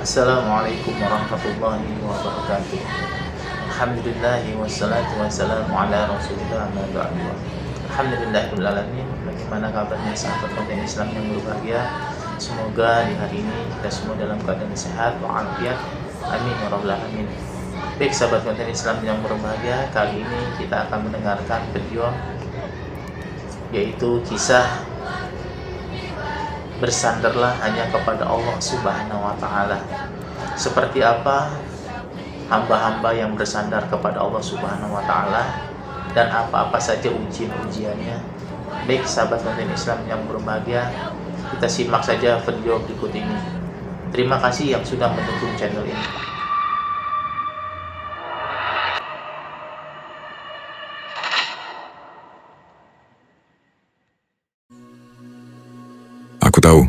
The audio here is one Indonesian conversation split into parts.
Assalamualaikum warahmatullahi wabarakatuh. Alhamdulillah wassalatu wassalamu ala rasulillah amma ba'du. Alhamdulillahirabbil alamin. Bagaimana kabarnya sahabat konten Islam yang berbahagia? Semoga di hari ini kita semua dalam keadaan sehat walafiat. Amin ya rabbal alamin. Baik sahabat konten Islam yang berbahagia, kali ini kita akan mendengarkan video yaitu kisah bersandarlah hanya kepada Allah Subhanahu wa Ta'ala. Seperti apa hamba-hamba yang bersandar kepada Allah Subhanahu wa Ta'ala dan apa-apa saja ujian-ujiannya. Baik sahabat konten Islam yang berbahagia, kita simak saja video berikut ini. Terima kasih yang sudah mendukung channel ini. Aku tahu,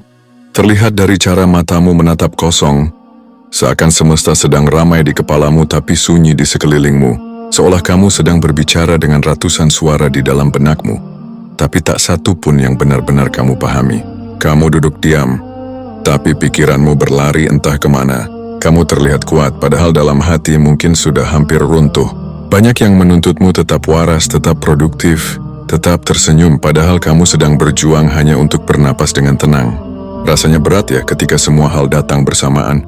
terlihat dari cara matamu menatap kosong, seakan semesta sedang ramai di kepalamu tapi sunyi di sekelilingmu, seolah kamu sedang berbicara dengan ratusan suara di dalam benakmu, tapi tak satu pun yang benar-benar kamu pahami. Kamu duduk diam, tapi pikiranmu berlari entah kemana. Kamu terlihat kuat, padahal dalam hati mungkin sudah hampir runtuh. Banyak yang menuntutmu tetap waras, tetap produktif, tetap tersenyum, padahal kamu sedang berjuang hanya untuk bernapas dengan tenang. Rasanya berat ya ketika semua hal datang bersamaan.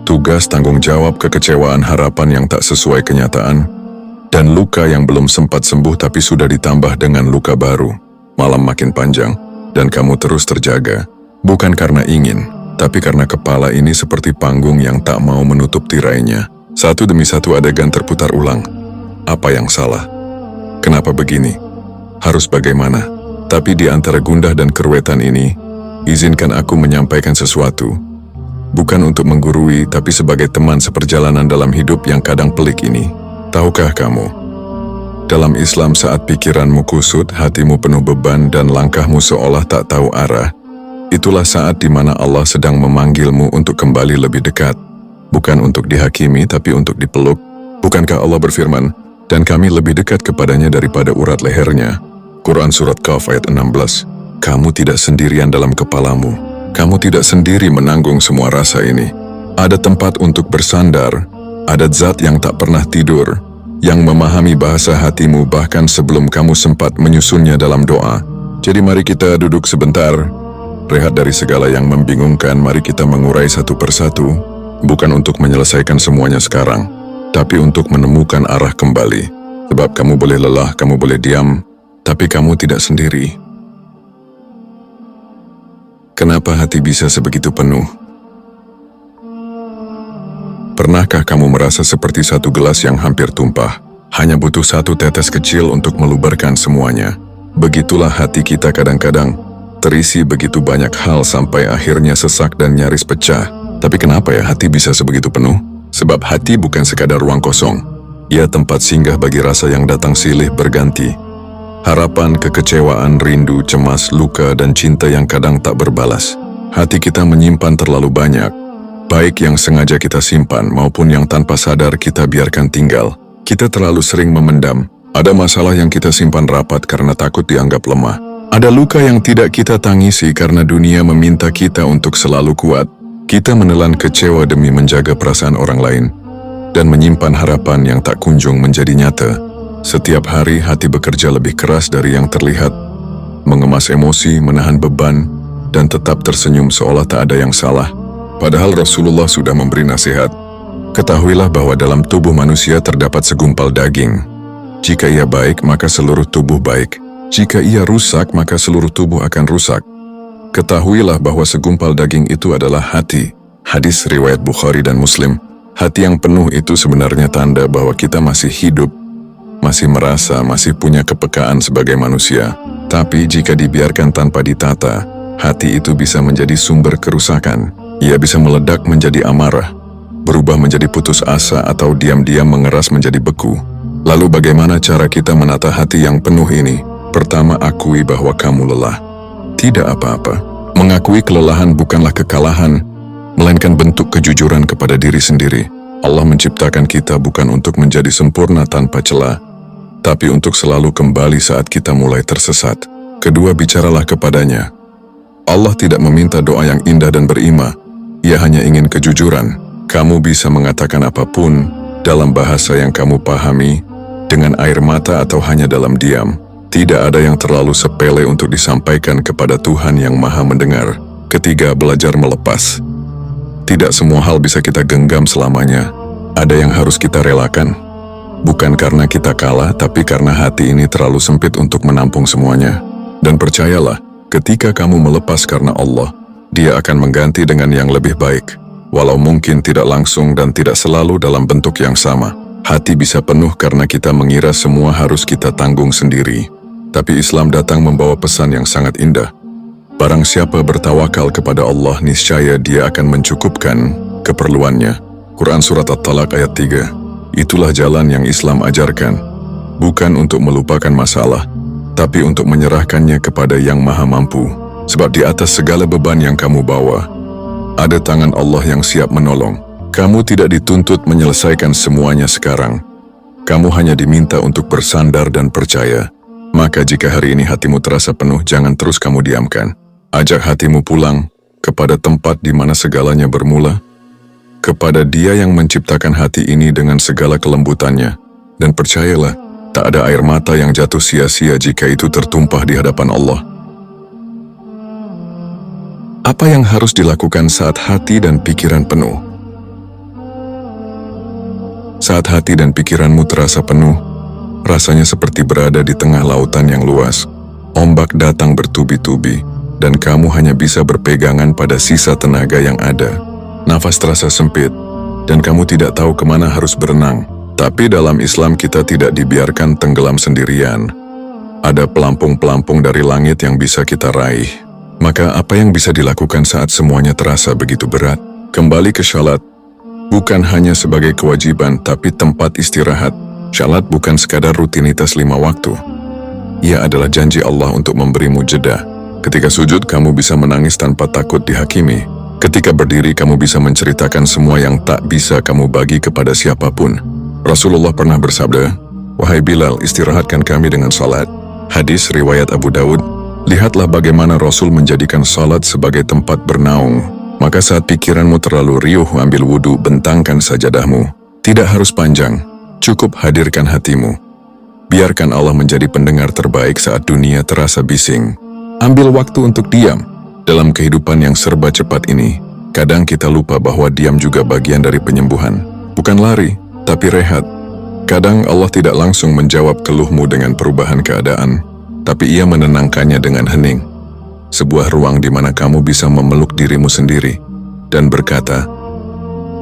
Tugas, tanggung jawab, kekecewaan, harapan yang tak sesuai kenyataan, dan luka yang belum sempat sembuh tapi sudah ditambah dengan luka baru. Malam makin panjang, dan kamu terus terjaga. Bukan karena ingin, tapi karena kepala ini seperti panggung yang tak mau menutup tirainya. Satu demi satu adegan terputar ulang. Apa yang salah? Kenapa begini? Harus bagaimana? Tapi di antara gundah dan keruwetan ini, izinkan aku menyampaikan sesuatu. Bukan untuk menggurui, tapi sebagai teman seperjalanan dalam hidup yang kadang pelik ini. Tahukah kamu, dalam Islam saat pikiranmu kusut, hatimu penuh beban, dan langkahmu seolah tak tahu arah, itulah saat di mana Allah sedang memanggilmu untuk kembali lebih dekat. Bukan untuk dihakimi, tapi untuk dipeluk. Bukankah Allah berfirman, dan kami lebih dekat kepadanya daripada urat lehernya? Quran Surat Qaf ayat 16. Kamu tidak sendirian dalam kepalamu. Kamu tidak sendiri menanggung semua rasa ini. Ada tempat untuk bersandar. Ada zat yang tak pernah tidur, yang memahami bahasa hatimu bahkan sebelum kamu sempat menyusunnya dalam doa. Jadi mari kita duduk sebentar, rehat dari segala yang membingungkan. Mari kita mengurai satu persatu, bukan untuk menyelesaikan semuanya sekarang, tapi untuk menemukan arah kembali. Sebab kamu boleh lelah, kamu boleh diam, tapi kamu tidak sendiri. Kenapa hati bisa sebegitu penuh? Pernahkah kamu merasa seperti satu gelas yang hampir tumpah? Hanya butuh satu tetes kecil untuk meluberkan semuanya. Begitulah hati kita kadang-kadang, terisi begitu banyak hal sampai akhirnya sesak dan nyaris pecah. Tapi kenapa ya hati bisa sebegitu penuh? Sebab hati bukan sekadar ruang kosong. Ia tempat singgah bagi rasa yang datang silih berganti. Harapan, kekecewaan, rindu, cemas, luka, dan cinta yang kadang tak berbalas. Hati kita menyimpan terlalu banyak, baik yang sengaja kita simpan maupun yang tanpa sadar kita biarkan tinggal. Kita terlalu sering memendam. Ada masalah yang kita simpan rapat karena takut dianggap lemah. Ada luka yang tidak kita tangisi karena dunia meminta kita untuk selalu kuat. Kita menelan kecewa demi menjaga perasaan orang lain, dan menyimpan harapan yang tak kunjung menjadi nyata. Setiap hari hati bekerja lebih keras dari yang terlihat, mengemas emosi, menahan beban, dan tetap tersenyum seolah tak ada yang salah. Padahal Rasulullah sudah memberi nasihat. Ketahuilah bahwa dalam tubuh manusia terdapat segumpal daging. Jika ia baik, maka seluruh tubuh baik. Jika ia rusak, maka seluruh tubuh akan rusak. Ketahuilah bahwa segumpal daging itu adalah hati. Hadis riwayat Bukhari dan Muslim. Hati yang penuh itu sebenarnya tanda bahwa kita masih hidup, masih merasa, masih punya kepekaan sebagai manusia. Tapi jika dibiarkan tanpa ditata, hati itu bisa menjadi sumber kerusakan. Ia bisa meledak menjadi amarah, berubah menjadi putus asa, atau diam-diam mengeras menjadi beku. Lalu bagaimana cara kita menata hati yang penuh ini? Pertama, akui bahwa kamu lelah. Tidak apa-apa. Mengakui kelelahan bukanlah kekalahan, melainkan bentuk kejujuran kepada diri sendiri. Allah menciptakan kita bukan untuk menjadi sempurna tanpa celah, tapi untuk selalu kembali saat kita mulai tersesat. Kedua, bicaralah kepadanya. Allah tidak meminta doa yang indah dan berima, Ia hanya ingin kejujuran. Kamu bisa mengatakan apapun dalam bahasa yang kamu pahami, dengan air mata atau hanya dalam diam. Tidak ada yang terlalu sepele untuk disampaikan kepada Tuhan yang Maha Mendengar. Ketiga, belajar melepas. Tidak semua hal bisa kita genggam selamanya. Ada yang harus kita relakan. Bukan karena kita kalah, tapi karena hati ini terlalu sempit untuk menampung semuanya. Dan percayalah, ketika kamu melepas karena Allah, Dia akan mengganti dengan yang lebih baik. Walau mungkin tidak langsung dan tidak selalu dalam bentuk yang sama. Hati bisa penuh karena kita mengira semua harus kita tanggung sendiri. Tapi Islam datang membawa pesan yang sangat indah. Barang siapa bertawakal kepada Allah, niscaya Dia akan mencukupkan keperluannya. Quran Surat At-Talaq ayat 3. Itulah jalan yang Islam ajarkan. Bukan untuk melupakan masalah, tapi untuk menyerahkannya kepada Yang Maha Mampu. Sebab di atas segala beban yang kamu bawa, ada tangan Allah yang siap menolong. Kamu tidak dituntut menyelesaikan semuanya sekarang. Kamu hanya diminta untuk bersandar dan percaya. Maka jika hari ini hatimu terasa penuh, jangan terus kamu diamkan. Ajak hatimu pulang kepada tempat di mana segalanya bermula, kepada Dia yang menciptakan hati ini dengan segala kelembutannya. Dan percayalah, tak ada air mata yang jatuh sia-sia jika itu tertumpah di hadapan Allah. Apa yang harus dilakukan saat hati dan pikiran penuh? Saat hati dan pikiranmu terasa penuh, rasanya seperti berada di tengah lautan yang luas. Ombak datang bertubi-tubi, dan kamu hanya bisa berpegangan pada sisa tenaga yang ada. Nafas terasa sempit, dan kamu tidak tahu kemana harus berenang. Tapi dalam Islam kita tidak dibiarkan tenggelam sendirian. Ada pelampung-pelampung dari langit yang bisa kita raih. Maka apa yang bisa dilakukan saat semuanya terasa begitu berat? Kembali ke syalat. Bukan hanya sebagai kewajiban, tapi tempat istirahat. Syalat bukan sekadar rutinitas 5 waktu. Ia adalah janji Allah untuk memberimu jeda. Ketika sujud, kamu bisa menangis tanpa takut dihakimi. Ketika berdiri, kamu bisa menceritakan semua yang tak bisa kamu bagi kepada siapapun. Rasulullah pernah bersabda, "Wahai Bilal, istirahatkan kami dengan salat." Hadis riwayat Abu Daud. Lihatlah bagaimana Rasul menjadikan salat sebagai tempat bernaung. Maka saat pikiranmu terlalu riuh, ambil wudu, bentangkan sajadahmu. Tidak harus panjang, cukup hadirkan hatimu. Biarkan Allah menjadi pendengar terbaik saat dunia terasa bising. Ambil waktu untuk diam. Dalam kehidupan yang serba cepat ini, kadang kita lupa bahwa diam juga bagian dari penyembuhan. Bukan lari, tapi rehat. Kadang Allah tidak langsung menjawab keluhmu dengan perubahan keadaan, tapi Ia menenangkannya dengan hening. Sebuah ruang di mana kamu bisa memeluk dirimu sendiri dan berkata,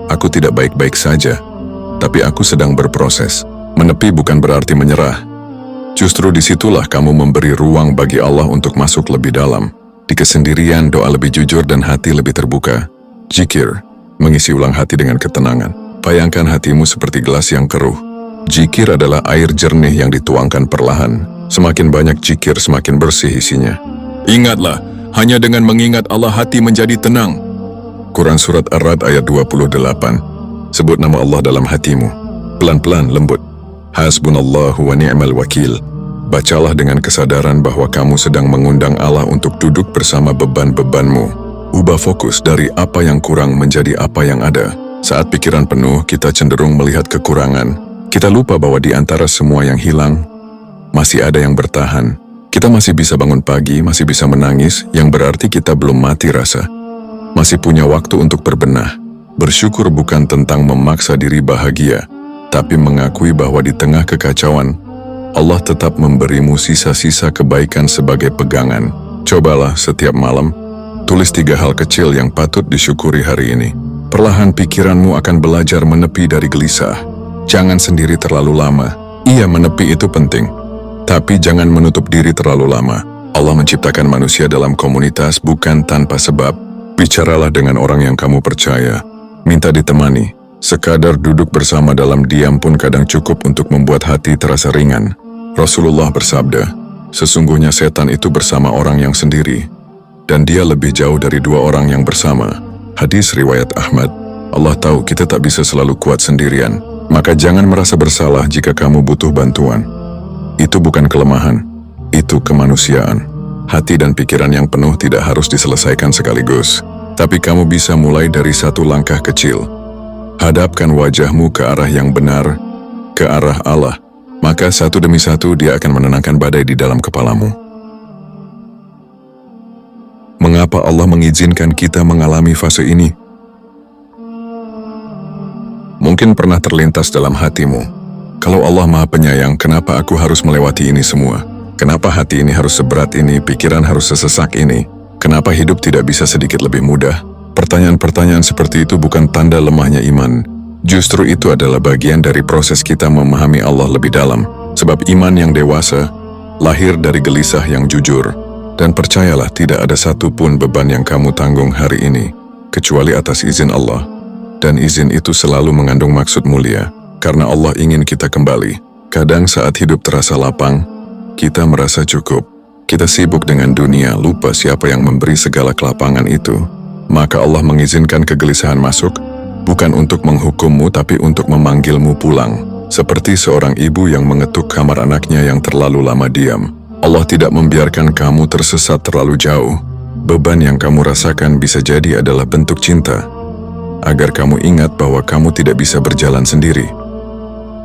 "Aku tidak baik-baik saja, tapi aku sedang berproses." Menepi bukan berarti menyerah. Justru disitulah kamu memberi ruang bagi Allah untuk masuk lebih dalam. Di kesendirian, doa lebih jujur dan hati lebih terbuka. Zikir, mengisi ulang hati dengan ketenangan. Bayangkan hatimu seperti gelas yang keruh. Zikir adalah air jernih yang dituangkan perlahan. Semakin banyak zikir, semakin bersih isinya. Ingatlah, hanya dengan mengingat Allah hati menjadi tenang. Quran Surat Ar-Ra'd ayat 28. Sebut nama Allah dalam hatimu. Pelan-pelan, lembut. Hasbunallahu wa ni'mal wakil. Bacalah dengan kesadaran bahwa kamu sedang mengundang Allah untuk duduk bersama beban-bebanmu. Ubah fokus dari apa yang kurang menjadi apa yang ada. Saat pikiran penuh, kita cenderung melihat kekurangan. Kita lupa bahwa di antara semua yang hilang, masih ada yang bertahan. Kita masih bisa bangun pagi, masih bisa menangis, yang berarti kita belum mati rasa. Masih punya waktu untuk berbenah. Bersyukur bukan tentang memaksa diri bahagia, tapi mengakui bahwa di tengah kekacauan, Allah tetap memberimu sisa-sisa kebaikan sebagai pegangan. Cobalah setiap malam, tulis 3 hal kecil yang patut disyukuri hari ini. Perlahan pikiranmu akan belajar menepi dari gelisah. Jangan sendiri terlalu lama. Iya, menepi itu penting, tapi jangan menutup diri terlalu lama. Allah menciptakan manusia dalam komunitas bukan tanpa sebab. Bicaralah dengan orang yang kamu percaya. Minta ditemani. Sekadar duduk bersama dalam diam pun kadang cukup untuk membuat hati terasa ringan. Rasulullah bersabda, sesungguhnya setan itu bersama orang yang sendiri, dan dia lebih jauh dari 2 orang yang bersama. Hadis riwayat Ahmad. Allah tahu kita tak bisa selalu kuat sendirian. Maka jangan merasa bersalah jika kamu butuh bantuan. Itu bukan kelemahan, itu kemanusiaan. Hati dan pikiran yang penuh tidak harus diselesaikan sekaligus. Tapi kamu bisa mulai dari satu langkah kecil. Hadapkan wajahmu ke arah yang benar, ke arah Allah. Maka satu demi satu dia akan menenangkan badai di dalam kepalamu. Mengapa Allah mengizinkan kita mengalami fase ini? Mungkin pernah terlintas dalam hatimu, kalau Allah Maha Penyayang, kenapa aku harus melewati ini semua? Kenapa hati ini harus seberat ini, pikiran harus sesesak ini? Kenapa hidup tidak bisa sedikit lebih mudah? Pertanyaan-pertanyaan seperti itu bukan tanda lemahnya iman. Justru itu adalah bagian dari proses kita memahami Allah lebih dalam. Sebab iman yang dewasa lahir dari gelisah yang jujur. Dan percayalah, tidak ada satupun beban yang kamu tanggung hari ini, kecuali atas izin Allah. Dan izin itu selalu mengandung maksud mulia, karena Allah ingin kita kembali. Kadang saat hidup terasa lapang, kita merasa cukup. Kita sibuk dengan dunia, lupa siapa yang memberi segala kelapangan itu. Maka Allah mengizinkan kegelisahan masuk, bukan untuk menghukummu tapi untuk memanggilmu pulang. Seperti seorang ibu yang mengetuk kamar anaknya yang terlalu lama diam. Allah tidak membiarkan kamu tersesat terlalu jauh. Beban yang kamu rasakan bisa jadi adalah bentuk cinta, agar kamu ingat bahwa kamu tidak bisa berjalan sendiri.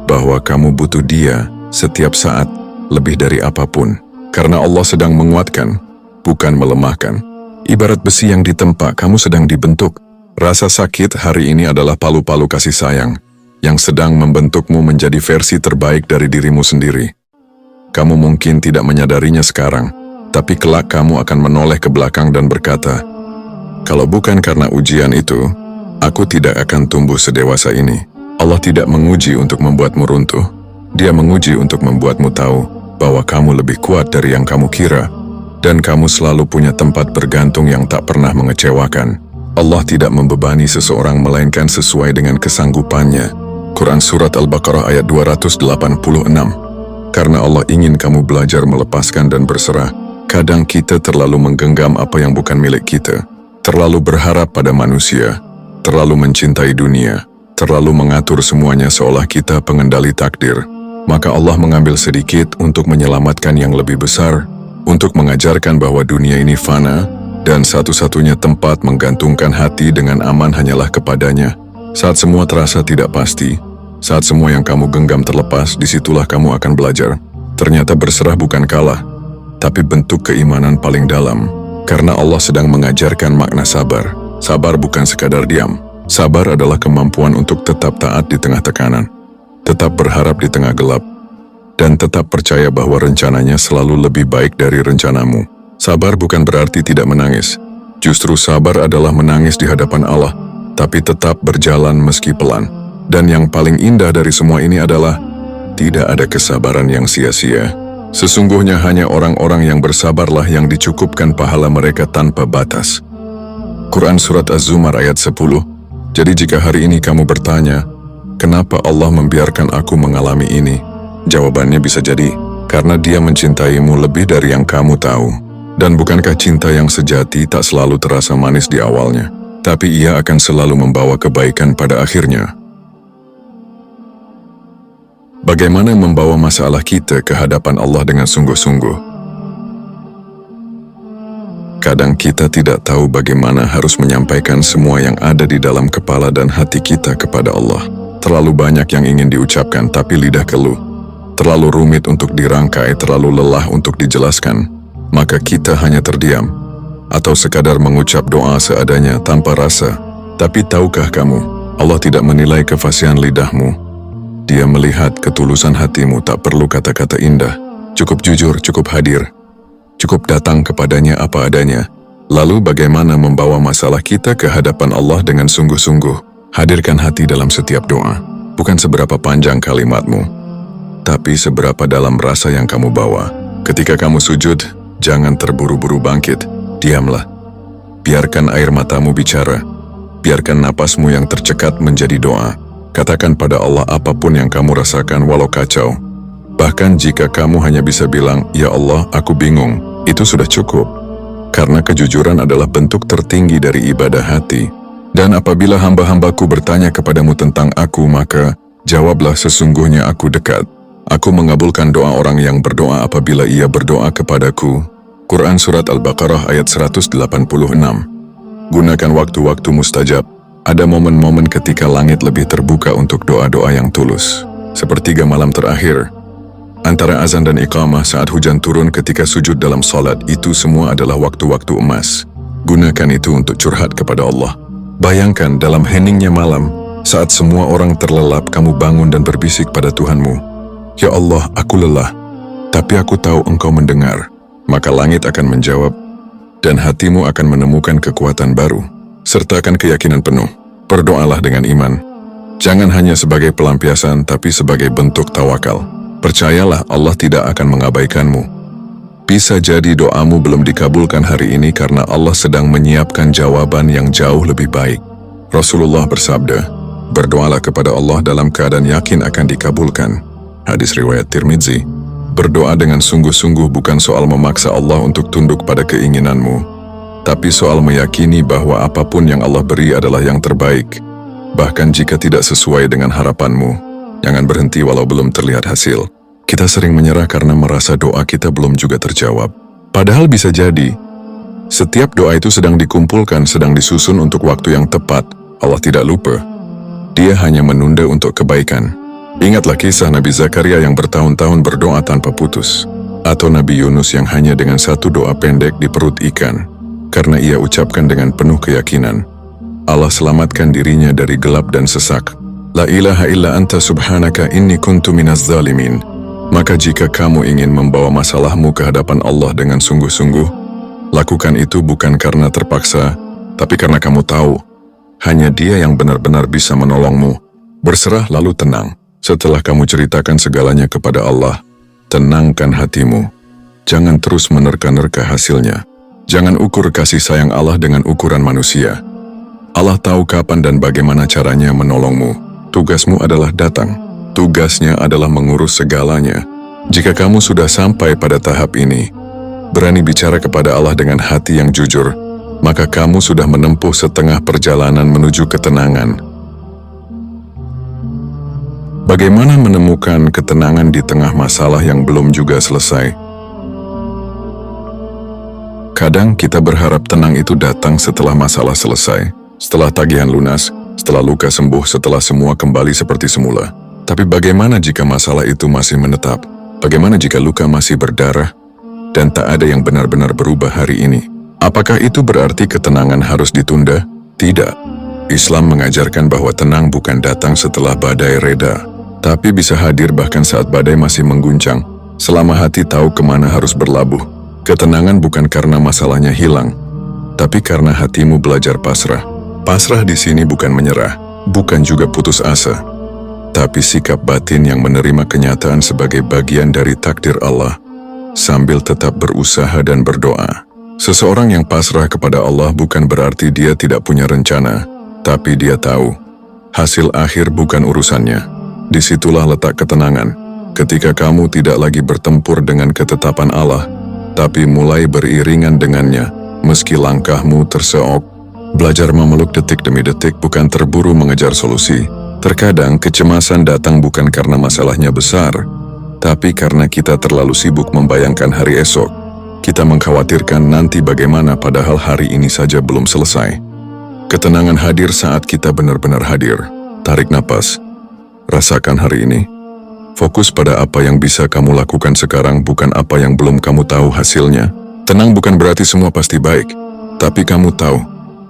Bahwa kamu butuh Dia setiap saat, lebih dari apapun. Karena Allah sedang menguatkan, bukan melemahkan. Ibarat besi yang ditempa, kamu sedang dibentuk. Rasa sakit hari ini adalah palu-palu kasih sayang, yang sedang membentukmu menjadi versi terbaik dari dirimu sendiri. Kamu mungkin tidak menyadarinya sekarang, tapi kelak kamu akan menoleh ke belakang dan berkata, kalau bukan karena ujian itu, aku tidak akan tumbuh sedewasa ini. Allah tidak menguji untuk membuatmu runtuh. Dia menguji untuk membuatmu tahu bahwa kamu lebih kuat dari yang kamu kira, dan kamu selalu punya tempat bergantung yang tak pernah mengecewakan. Allah tidak membebani seseorang melainkan sesuai dengan kesanggupannya. Quran Surat Al-Baqarah ayat 286. Karena Allah ingin kamu belajar melepaskan dan berserah. Kadang kita terlalu menggenggam apa yang bukan milik kita, terlalu berharap pada manusia, terlalu mencintai dunia, terlalu mengatur semuanya seolah kita pengendali takdir. Maka Allah mengambil sedikit untuk menyelamatkan yang lebih besar, untuk mengajarkan bahwa dunia ini fana, dan satu-satunya tempat menggantungkan hati dengan aman hanyalah kepadanya. Saat semua terasa tidak pasti, saat semua yang kamu genggam terlepas, disitulah kamu akan belajar. Ternyata berserah bukan kalah, tapi bentuk keimanan paling dalam. Karena Allah sedang mengajarkan makna sabar. Sabar bukan sekadar diam. Sabar adalah kemampuan untuk tetap taat di tengah tekanan, tetap berharap di tengah gelap, dan tetap percaya bahwa rencananya selalu lebih baik dari rencanamu. Sabar bukan berarti tidak menangis. Justru sabar adalah menangis di hadapan Allah, tapi tetap berjalan meski pelan. Dan yang paling indah dari semua ini adalah, tidak ada kesabaran yang sia-sia. Sesungguhnya hanya orang-orang yang bersabarlah yang dicukupkan pahala mereka tanpa batas. Quran Surat Az-Zumar ayat 10. Jadi jika hari ini kamu bertanya, kenapa Allah membiarkan aku mengalami ini? Jawabannya bisa jadi, karena Dia mencintaimu lebih dari yang kamu tahu. Dan bukankah cinta yang sejati tak selalu terasa manis di awalnya, tapi ia akan selalu membawa kebaikan pada akhirnya. Bagaimana membawa masalah kita ke hadapan Allah dengan sungguh-sungguh? Kadang kita tidak tahu bagaimana harus menyampaikan semua yang ada di dalam kepala dan hati kita kepada Allah. Terlalu banyak yang ingin diucapkan tapi lidah keluh. Terlalu rumit untuk dirangkai, terlalu lelah untuk dijelaskan. Maka kita hanya terdiam, atau sekadar mengucap doa seadanya tanpa rasa. Tapi tahukah kamu, Allah tidak menilai kefasihan lidahmu. Dia melihat ketulusan hatimu, tak perlu kata-kata indah. Cukup jujur, cukup hadir. Cukup datang kepadanya apa adanya. Lalu bagaimana membawa masalah kita ke hadapan Allah dengan sungguh-sungguh? Hadirkan hati dalam setiap doa. Bukan seberapa panjang kalimatmu, tapi seberapa dalam rasa yang kamu bawa. Ketika kamu sujud, jangan terburu-buru bangkit. Diamlah. Biarkan air matamu bicara. Biarkan napasmu yang tercekat menjadi doa. Katakan pada Allah apapun yang kamu rasakan walau kacau. Bahkan jika kamu hanya bisa bilang, "Ya Allah, aku bingung," itu sudah cukup. Karena kejujuran adalah bentuk tertinggi dari ibadah hati. Dan apabila hamba-hambaku bertanya kepadamu tentang aku, maka jawablah, sesungguhnya aku dekat. Aku mengabulkan doa orang yang berdoa apabila ia berdoa kepadaku. Quran Surat Al-Baqarah ayat 186. Gunakan waktu-waktu mustajab. Ada momen-momen ketika langit lebih terbuka untuk doa-doa yang tulus. Sepertiga malam terakhir, antara azan dan iqamah saat hujan turun ketika sujud dalam salat, itu semua adalah waktu-waktu emas. Gunakan itu untuk curhat kepada Allah. Bayangkan dalam heningnya malam, saat semua orang terlelap, kamu bangun dan berbisik pada Tuhanmu, "Ya Allah, aku lelah, tapi aku tahu Engkau mendengar." Maka langit akan menjawab, dan hatimu akan menemukan kekuatan baru. Sertakan keyakinan penuh. Berdoalah dengan iman. Jangan hanya sebagai pelampiasan, tapi sebagai bentuk tawakal. Percayalah, Allah tidak akan mengabaikanmu. Bisa jadi doamu belum dikabulkan hari ini karena Allah sedang menyiapkan jawaban yang jauh lebih baik. Rasulullah bersabda, "Berdoalah kepada Allah dalam keadaan yakin akan dikabulkan." Hadis riwayat Tirmidzi. Berdoa dengan sungguh-sungguh bukan soal memaksa Allah untuk tunduk pada keinginanmu, tapi soal meyakini bahwa apapun yang Allah beri adalah yang terbaik. Bahkan jika tidak sesuai dengan harapanmu, jangan berhenti walau belum terlihat hasil. Kita sering menyerah karena merasa doa kita belum juga terjawab. Padahal bisa jadi, setiap doa itu sedang dikumpulkan, sedang disusun untuk waktu yang tepat. Allah tidak lupa. Dia hanya menunda untuk kebaikan. Ingatlah kisah Nabi Zakaria yang bertahun-tahun berdoa tanpa putus, atau Nabi Yunus yang hanya dengan satu doa pendek di perut ikan, karena ia ucapkan dengan penuh keyakinan, Allah selamatkan dirinya dari gelap dan sesak. La ilaha illa anta subhanaka inni kuntu minaz zalimin. Maka jika kamu ingin membawa masalahmu ke hadapan Allah dengan sungguh-sungguh, lakukan itu bukan karena terpaksa, tapi karena kamu tahu, hanya Dia yang benar-benar bisa menolongmu. Berserah lalu tenang. Setelah kamu ceritakan segalanya kepada Allah, tenangkan hatimu. Jangan terus menerka-nerka hasilnya. Jangan ukur kasih sayang Allah dengan ukuran manusia. Allah tahu kapan dan bagaimana caranya menolongmu. Tugasmu adalah datang. Tugasnya adalah mengurus segalanya. Jika kamu sudah sampai pada tahap ini, berani bicara kepada Allah dengan hati yang jujur, maka kamu sudah menempuh setengah perjalanan menuju ketenangan. Bagaimana menemukan ketenangan di tengah masalah yang belum juga selesai? Kadang kita berharap tenang itu datang setelah masalah selesai, setelah tagihan lunas, setelah luka sembuh, setelah semua kembali seperti semula. Tapi bagaimana jika masalah itu masih menetap? Bagaimana jika luka masih berdarah dan tak ada yang benar-benar berubah hari ini? Apakah itu berarti ketenangan harus ditunda? Tidak. Islam mengajarkan bahwa tenang bukan datang setelah badai reda, tapi bisa hadir bahkan saat badai masih mengguncang, selama hati tahu kemana harus berlabuh. Ketenangan bukan karena masalahnya hilang, tapi karena hatimu belajar pasrah. Pasrah di sini bukan menyerah, bukan juga putus asa, tapi sikap batin yang menerima kenyataan sebagai bagian dari takdir Allah, sambil tetap berusaha dan berdoa. Seseorang yang pasrah kepada Allah bukan berarti dia tidak punya rencana, tapi dia tahu, hasil akhir bukan urusannya. Disitulah letak ketenangan, ketika kamu tidak lagi bertempur dengan ketetapan Allah, tapi mulai beriringan dengannya, meski langkahmu terseok. Belajar memeluk detik demi detik, bukan terburu mengejar solusi. Terkadang kecemasan datang bukan karena masalahnya besar, tapi karena kita terlalu sibuk membayangkan hari esok. Kita mengkhawatirkan nanti bagaimana padahal hari ini saja belum selesai. Ketenangan hadir saat kita benar-benar hadir. Tarik napas. Rasakan hari ini. Fokus pada apa yang bisa kamu lakukan sekarang, bukan apa yang belum kamu tahu hasilnya. Tenang bukan berarti semua pasti baik, tapi kamu tahu,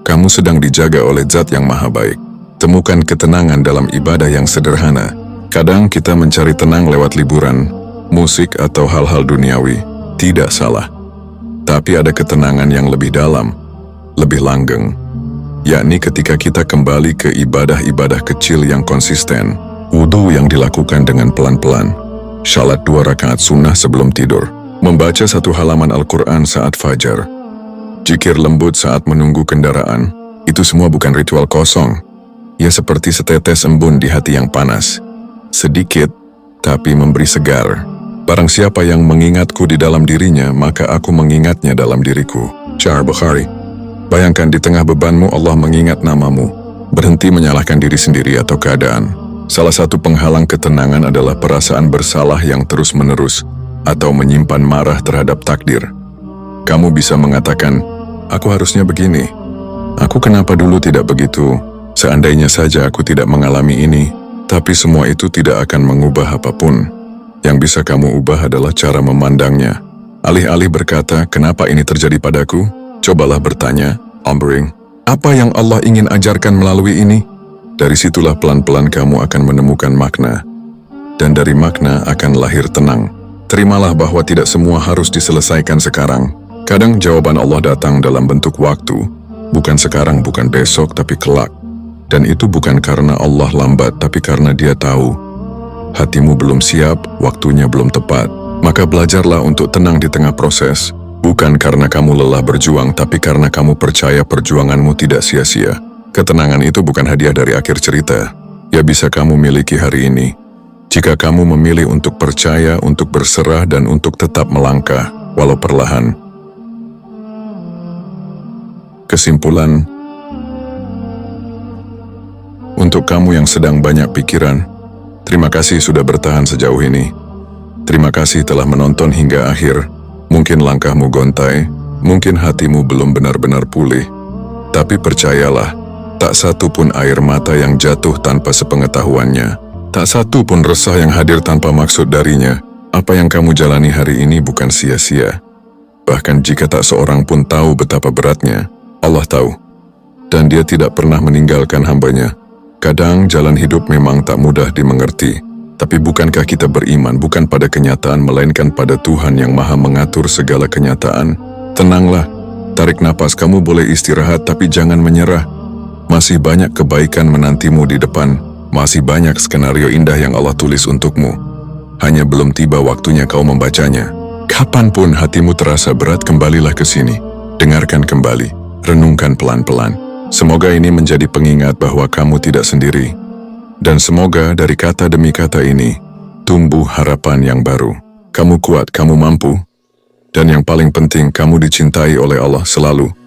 kamu sedang dijaga oleh Zat yang Maha Baik. Temukan ketenangan dalam ibadah yang sederhana. Kadang kita mencari tenang lewat liburan, musik, atau hal-hal duniawi. Tidak salah. Tapi ada ketenangan yang lebih dalam, lebih langgeng, yakni ketika kita kembali ke ibadah-ibadah kecil yang konsisten. Wudu yang dilakukan dengan pelan-pelan, syalat 2 rakaat sunnah sebelum tidur, membaca 1 halaman Al-Quran saat fajar, zikir lembut saat menunggu kendaraan. Itu semua bukan ritual kosong. Ya seperti setetes embun di hati yang panas. Sedikit, tapi memberi segar. Barang siapa yang mengingatku di dalam dirinya, maka aku mengingatnya dalam diriku. Sahih Bukhari. Bayangkan di tengah bebanmu Allah mengingat namamu. Berhenti menyalahkan diri sendiri atau keadaan. Salah satu penghalang ketenangan adalah perasaan bersalah yang terus-menerus atau menyimpan marah terhadap takdir. Kamu bisa mengatakan, aku harusnya begini, Aku kenapa dulu tidak begitu? Seandainya saja aku tidak mengalami ini, tapi semua itu tidak akan mengubah apapun. Yang bisa kamu ubah adalah cara memandangnya. Alih-alih berkata, kenapa ini terjadi padaku? Cobalah bertanya, Ombring, apa yang Allah ingin ajarkan melalui ini? Dari situlah pelan-pelan kamu akan menemukan makna. Dan dari makna akan lahir tenang. Terimalah bahwa tidak semua harus diselesaikan sekarang. Kadang jawaban Allah datang dalam bentuk waktu. Bukan sekarang, bukan besok, tapi kelak. Dan itu bukan karena Allah lambat, tapi karena Dia tahu. Hatimu belum siap, waktunya belum tepat. Maka belajarlah untuk tenang di tengah proses. Bukan karena kamu lelah berjuang, tapi karena kamu percaya perjuanganmu tidak sia-sia. Ketenangan itu bukan hadiah dari akhir cerita. Ya bisa kamu miliki hari ini. Jika kamu memilih untuk percaya, untuk berserah, dan untuk tetap melangkah, walau perlahan. Kesimpulan, untuk kamu yang sedang banyak pikiran, terima kasih sudah bertahan sejauh ini. Terima kasih telah menonton hingga akhir. Mungkin langkahmu gontai, mungkin hatimu belum benar-benar pulih. Tapi percayalah, tak satu pun air mata yang jatuh tanpa sepengetahuannya. Tak satu pun resah yang hadir tanpa maksud darinya. Apa yang kamu jalani hari ini bukan sia-sia. Bahkan jika tak seorang pun tahu betapa beratnya, Allah tahu. Dan Dia tidak pernah meninggalkan hambanya. Kadang jalan hidup memang tak mudah dimengerti. Tapi bukankah kita beriman bukan pada kenyataan melainkan pada Tuhan yang Maha mengatur segala kenyataan? Tenanglah, tarik napas, kamu boleh istirahat tapi jangan menyerah. Masih banyak kebaikan menantimu di depan. Masih banyak skenario indah yang Allah tulis untukmu. Hanya belum tiba waktunya kau membacanya. Kapanpun hatimu terasa berat, kembalilah ke sini. Dengarkan kembali, renungkan pelan-pelan. Semoga ini menjadi pengingat bahwa kamu tidak sendiri. Dan semoga dari kata demi kata ini, tumbuh harapan yang baru. Kamu kuat, kamu mampu. Dan yang paling penting, kamu dicintai oleh Allah selalu.